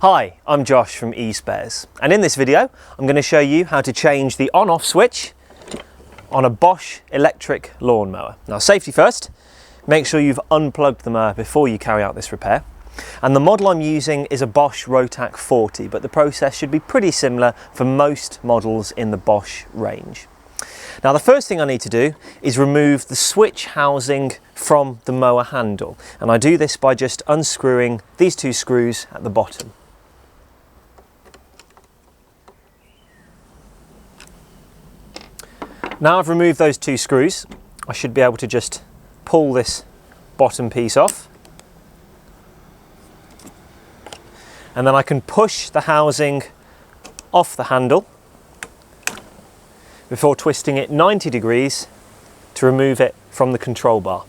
Hi, I'm Josh from eSpares, and in this video I'm going to show you how to change the on-off switch on a Bosch electric lawnmower. Now, safety first, make sure you've unplugged the mower before you carry out this repair. And the model I'm using is a Bosch Rotac 40, but the process should be pretty similar for most models in the Bosch range. Now, the first thing I need to do is remove the switch housing from the mower handle, and I do this by just unscrewing these two screws at the bottom. Now I've removed those two screws, I should be able to just pull this bottom piece off, and then I can push the housing off the handle before twisting it 90 degrees to remove it from the control bar.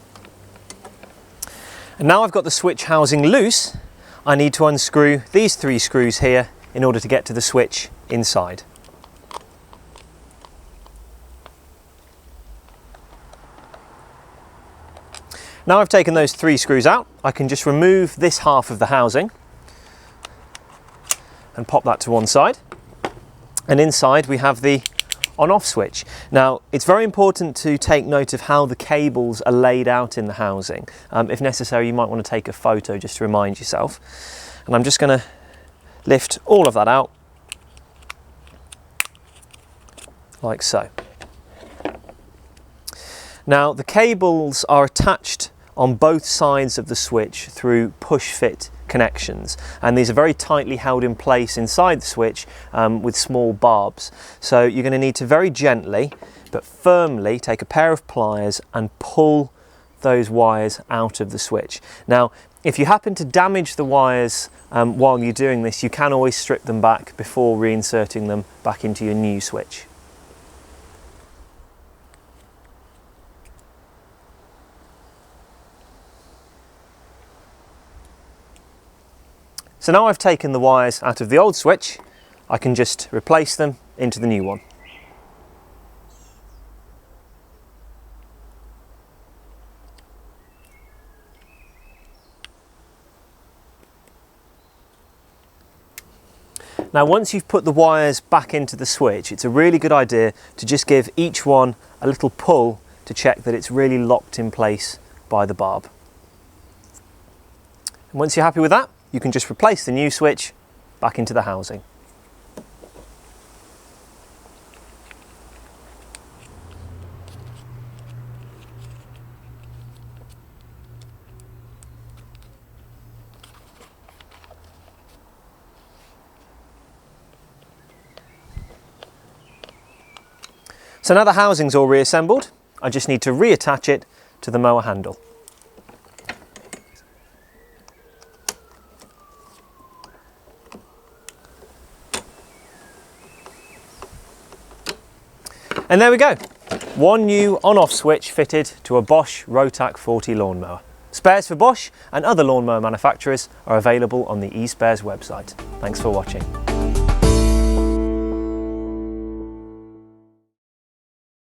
And now I've got the switch housing loose, I need to unscrew these three screws here in order to get to the switch inside. Now I've taken those three screws out, I can just remove this half of the housing and pop that to one side. And inside we have the on-off switch. Now, it's very important to take note of how the cables are laid out in the housing. If necessary, you might want to take a photo just to remind yourself. And I'm just going to lift all of that out, like so. Now, the cables are attached on both sides of the switch through push-fit connections, and these are very tightly held in place inside the switch with small barbs. So you're going to need to very gently but firmly take a pair of pliers and pull those wires out of the switch. Now, if you happen to damage the wires while you're doing this, you can always strip them back before reinserting them back into your new switch. So now I've taken the wires out of the old switch, I can just replace them into the new one. Now, once you've put the wires back into the switch, it's a really good idea to just give each one a little pull to check that it's really locked in place by the barb. And once you're happy with that, you can just replace the new switch back into the housing. So now the housing's all reassembled, I just need to reattach it to the mower handle. And there we go, one new on-off switch fitted to a Bosch Rotac 40 lawnmower. Spares for Bosch and other lawnmower manufacturers are available on the eSpares website. Thanks for watching.